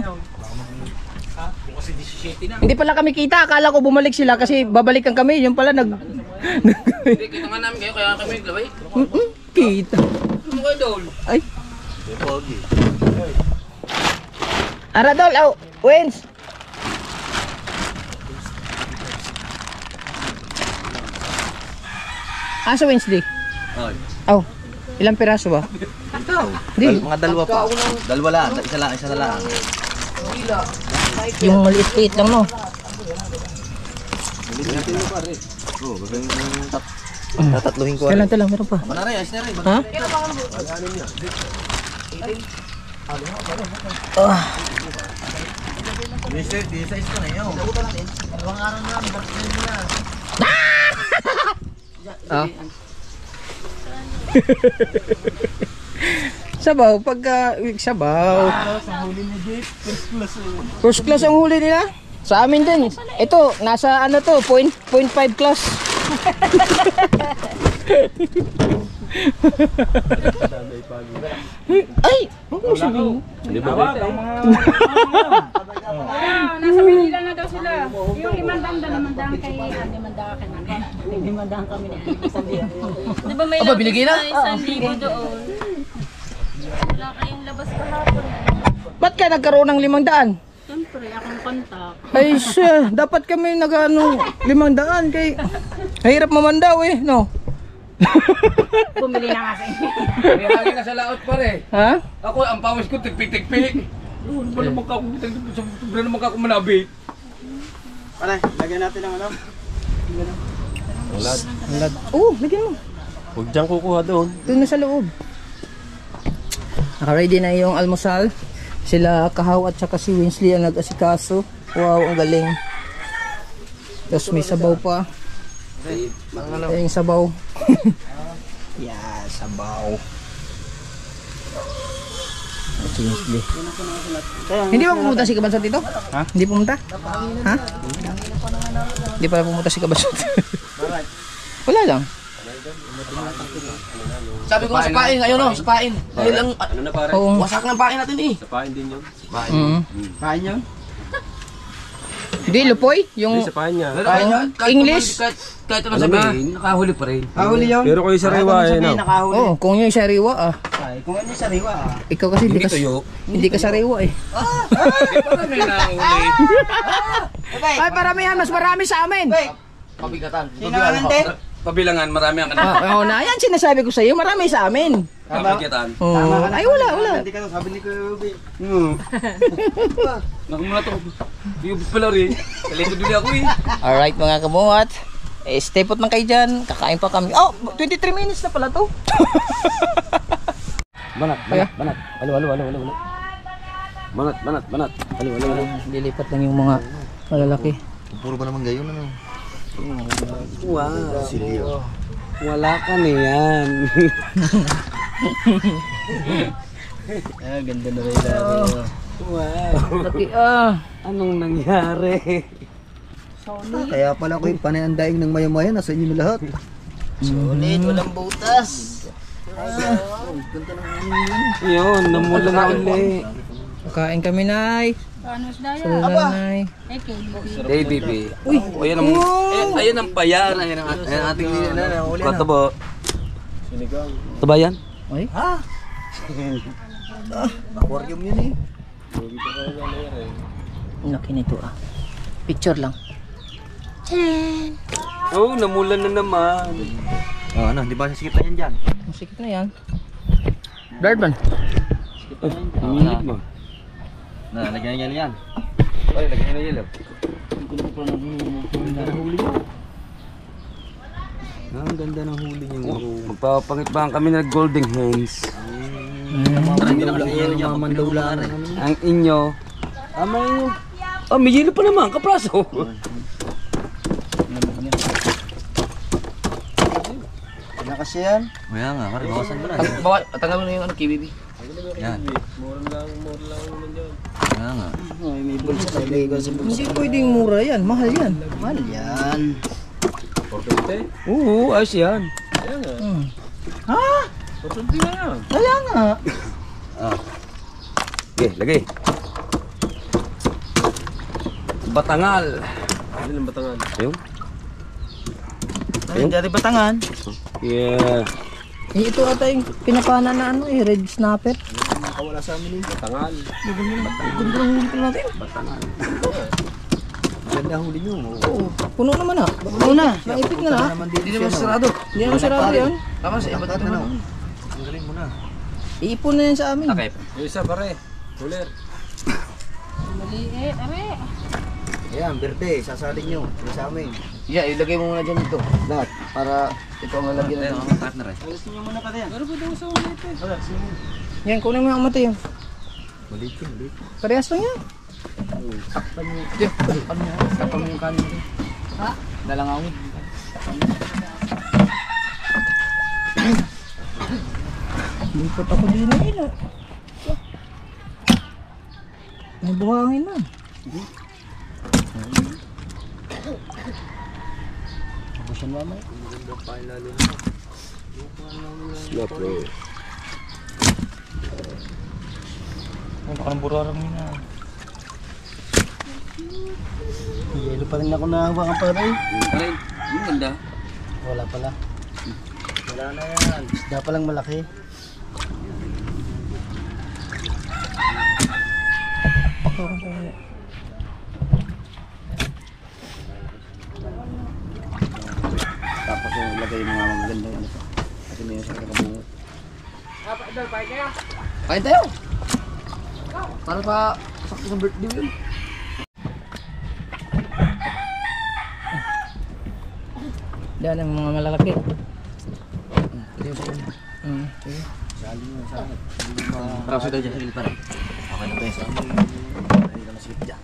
Hindi pala kami kita, akala ko bumalik sila kasi babalikan kami. Yung pala nag Hindi, kita nga namin kayo, kaya kami naglaway. kita. Ano kayo, Dol? Ay. Aradol, oh, wins. Sa Wednesday? Oh, ilang piraso ba? Hindi, Mga dalawa pa. Dalawa lang, isa na lang. yung maliit-liit lang, no? Oo, gagawin ko yung tatatluhin ko. Kailan lang, meron pa. Manaray, ayos na rin. Ha? Mister, di sa isa na yun. Ah. Sabaw, pagka sabaw. First class ang huli nila. Sa amin din. Ito, nasa ano to, 0.5 class. Ay, ano sabihin? Hindi ba? Nasa Manila na daw sila. Yung 500 kay limandaan kami. Di ba may Aba, binigay na? 1,000 doon? Wala kayong labas kahapon. Ba't ka nagkaroon ng 500? Siyempre, akong kontak. Ay siya, dapat kami nag-ano 500 kay hirap mamandaw eh, no? Bumili na nga sa inyo. May hangin na sa laot pare. Ha? Ako, ang pawis ko, tigpik-tigpik. Ano naman ka akong sobra naman ka akong manabit. Pare, lagyan natin ng ano? Walad. Oh, bigyan mo. Huwag dyan kukuha doon. Doon na sa loob. Naka-ready na yung almusal. Sila Kahaw at saka si Winsley ang nag-asikaso. Wow, ang galing. Tapos may sabaw pa. Yung sabaw. Yeah, sabaw. Si Winsley. Hindi ba pumunta si Kabansot dito? Ha? Hindi pumunta? Ha? Hindi pala pumunta si Kabansot. Wala lang. Sabi ko sa pain, ayun o, sa pain. Dahil ang Ano na pare? Oo. wasak ng pain natin eh. Sapain din yun. Kain yun? Hindi, lupoy. Yung Hindi, sapain niya. English. Kahit ano sabihin, nakahuli pa rin. Kahuli yun? Pero kayo sa rewa eh, no? Nakahuli. Oh, kung yung sariwa ah. Ay, kung ano yung sariwa Ikaw kasi hindi ka sariwa eh. Parang may nahuli. Ay, paramihan. Mas marami sa amin. Pabigatan. Pabilangan, marami ang Oo na. Yan sinasabi ko sa iyo. Marami sa amin. kapagkitaan. Oh. Ay, wala. Hindi ka sabi ni Kuya Ruby. Naku muna to. Yung pala rin. Kalito din ako eh. Alright mga kamuhat. Eh, stay put lang kayo dyan. Kakain pa kami. Oh, 23 minutes na pala to. Banat. Halo. Banat. Halo. Lilipat lang yung mga malalaki. Puro ba naman gayon ano? Wow. Wala ka na yan. Ganda na rin natin. Wow. Laki Anong nangyari? Kaya pala ko yung panayandaing ng maya-maya, nasa inyo na lahat. Sulit, walang butas. Yun, namula na uli. Kain kami, Nay. Ano dayo? Sula, Nay. Hey, baby. Uy, ayan ang, ayan ang payan. Ayan ang ating huli na. Katabo. Sinigang. Ito ba yan? Ay? Ha? Aquarium yun eh. Laki nito Picture lang. Oh, namulan na naman. Oh, ano, di ba sasikip na yan dyan? Masikip na yan. Blurred man. Init mo. Na, lagyan niya yan. Ay, lagyan na yelo. Ang ganda ng huli niyo. Magpapangit kami ng golden hands. Hindi naman lang yan niya, mamandawlaan eh. Ang inyo. May inyo. May yelo pa naman, kapraso. Kaya kasi yan. Kaya nga, bawasan mo na. Tanggal mo na yung KBB. Yan. Kaya nga. Hindi pwedeng mura yan. Mahal yan. Mahal yan. Oo, ayos yan. Ha? Kaya nga. Okay, lagay. Batangal. Ano yung batangal? Ayun. Ayun, dati Batangan. Yeah. Ito ata yung pinapana na red snapper. Nakawala sa amin eh. Batangal. Ganda ng huli natin. Ganda huli nyo. Oo. Puno naman Puno na. Naipit na na. Hindi naman sarado. Hindi naman sarado yan. Tama sa iba't na. Ang galing mo na. Iipon na yan sa amin. Okay. Yung isa pare. Huler. Maliit, are. Ayan, birthday, sasalin nyo. Yung sa amin. Yeah, ilagay mo muna dyan ito. Lahat. Para ito ang lalagyan natin. Mga partner eh. Alisin nyo muna pala yan. Pero pwede mo sa ulit eh. Wala, alisin mo. Yan, kunin mo yung mata yan. Maliit yun, maliit. Parehas lang yan. Tapang yung kanin mo. Ha? Dalangawin. Lipot ako din na ina. May buhangin na. Tapos yan mamay. Slapper. Ang baka ng burarang yun na. Yelo pa rin ako nahawakan pa rin. Pare, yung ganda. Wala pala. Wala na yan. Isda palang malaki. Tapos yung ilagay yung mga maganda yun. Kasi may isang kakabungo. Kain tayo. Para pa sakto sa birthday mo yun. Yan ang mga malalaki. Sali nyo sa akin. Parang daw dyan sa gilid pare. Okay na tayo sa amin. Hindi ka masikip dyan.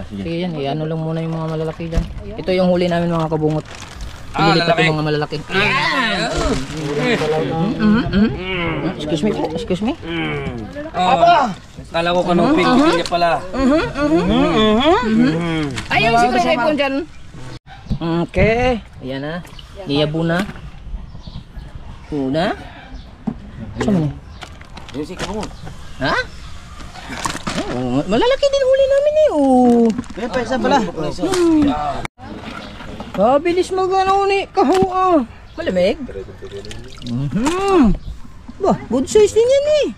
Sige yan, i-ano lang muna yung mga malalaki dyan. Ito yung huli namin mga kabungot. Ililipat yung mga malalaki. Excuse me po, excuse me. Kala ko kanong pink niya pala. Ayun, siguro sa iPhone dyan. Okay, ayan na. Iyabo na. Una. Saan mo na? Yung si kabungot. Ha? Oh, malalaki din huli namin eh. Oh. May pa isa pala. Bilis mag-ano ni kahua. Malamig? Bah, good size din yan eh.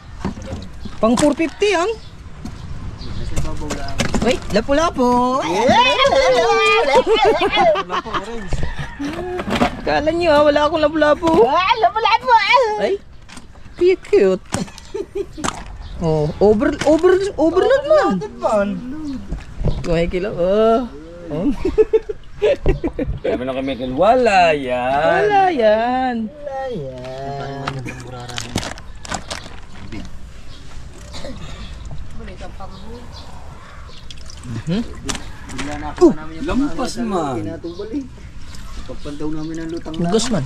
Pang 450 yan. Wait, lapu-lapu. Kala nyo wala akong lapu-lapu. Lapu-lapu. Ay, cute. Oh, overload man. Kumain kilo. Oh. Sabi na kay Michael, wala yan. Wala yan. Lampas man. Pinatubal eh. Pagpandaw namin ang lutang na. Gus man.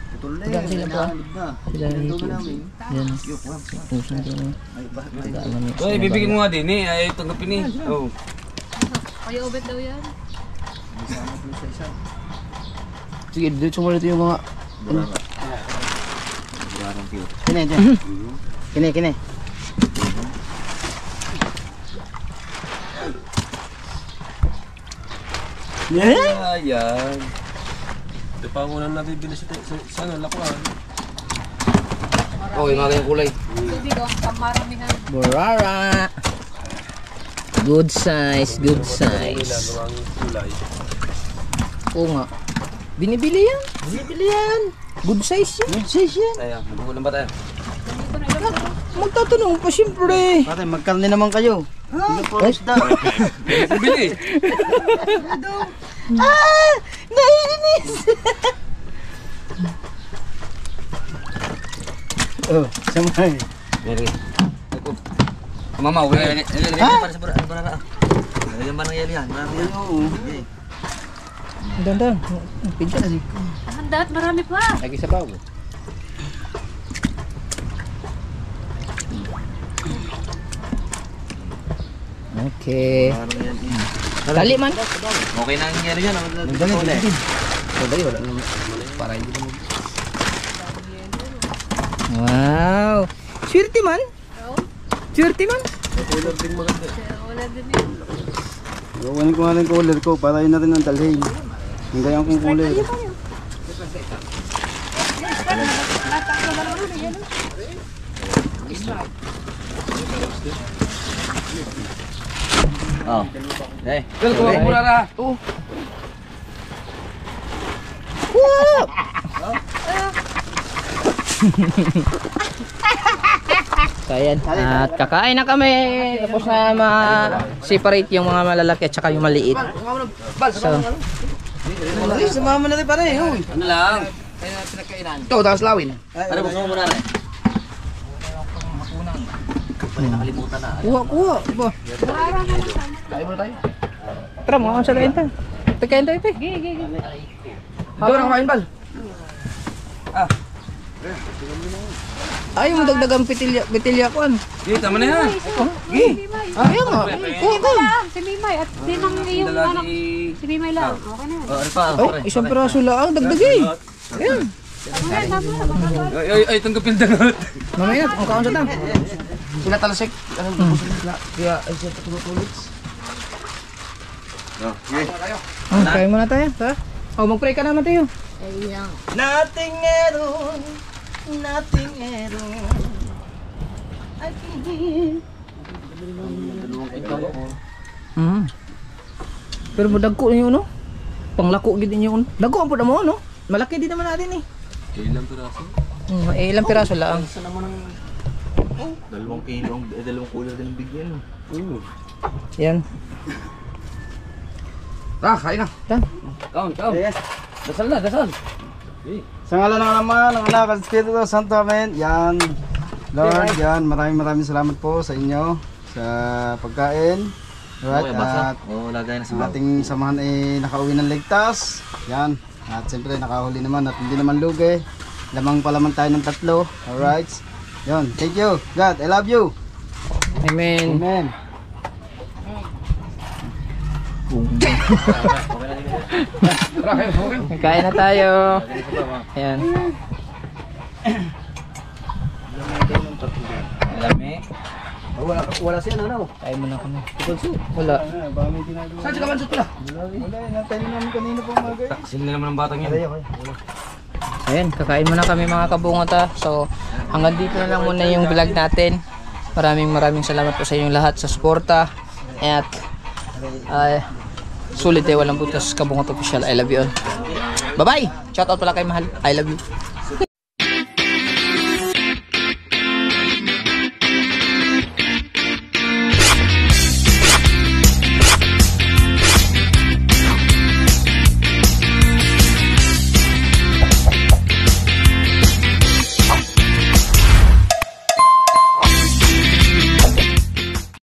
Putol na Sila yun. po, ah. Nakahalib na. Sila Pinatubal hiti. namin. Yan. Pusan ko na. Ay, bakit? Oy, bibigyan mo nga din eh. Ay, tanggapin eh. Oh. Kaya ubet daw yan. Sige, dito mo dito yung mga... Kine, kine. Kine. Ayan. Ito pa ako nang nabibili sa ano, lakuan. Okay, mga yung kulay. Tubig oh, kamaramihan. Burara. Good size, good size. Ginagawang kulay. Oo nga. Binibili yan. Good size yan. Good size yan. Ayan, magulang ba tayo? Magtatanong pa siyempre. Pate, magkarne naman kayo. Ano po isda? Bili. Naiinis. Oh, samay. Mary. Mama, uwi. Para sa barara. Lagyan ba ng yelo yan? Marami yan. Dandan. Pidya. Handat, marami pa. Lagi sa bago. Okay. Dali man. Okay na ang yelo yan. Dali. Dali, wala naman. Para hindi mo. Wow. Swerte man. Swerte man. Wala din yun. Gawain ko nga ng cooler ko para yun natin ang dalhin. Yung gayang kong cooler. Oh. Eh, Burara. So ayan, at kakain na kami. Tapos na ma-separate yung mga malalaki at saka yung maliit. So, Sumama natin pare. ano lang? ito, tapos lawin. Ano gusto mo muna rin? Nakalimutan na. Kuha. Ba? Tara, mga sa kain tayo. Kain tayo, te. Habang na kumain, Bal. Ay, mo dagdagang pitilya ko, ano? Eh, tama na yan. Ayan nga. Kuha. Si Mimay at di nang iyong anak. Si Mimay lang. Okay na. Oh, ano pa? Ay, isang piraso lang. Dagdagay. Ayan. Ay, tanggapin danot. Mamaya, ang kaon sa tang. Sila talasik. Kaya, ay siya tutulits. Kain muna tayo. Ha? Oh, mag-pray ka naman tayo. Nothing meron. Nothing meron. Pero dagko niyo no? Panglako gid niyo no? Dagko ang pud mo no? Malaki din naman natin eh. Ilang piraso? Ilang piraso lang. Dalawang kilo, dalawang kulay din ang bigyan. Yan. Kain na. Ta. Kaon. Yes. Dasal na, dasal. Sa ngalan ng Ama, ng Anak, at Espiritu Santo, Amen. Yan. Lord, yan. Maraming salamat po sa inyo sa pagkain. Alright, at lagay na ang ating samahan ay nakauwi ng ligtas. Yan. At siyempre nakahuli naman at hindi naman lugi. Lamang pa lamang tayo ng 3. Alright. Yan. Thank you. God, I love you. Amen. Amen. Kain na tayo. Ayan. Lami. Wala siya ano. Kain muna kami. Wala. Saan si Kamanso pala? Wala, natayin namin kanina po mga guys. Taksil na naman ang batang yan. Ayan, kakain muna kami mga kabungota. So, hanggang dito na lang muna yung vlog natin. Maraming salamat po sa inyong lahat sa suporta. At sulit walang butas kabungot official. I love you all. Bye-bye! Shoutout pala kay Mahal. I love you.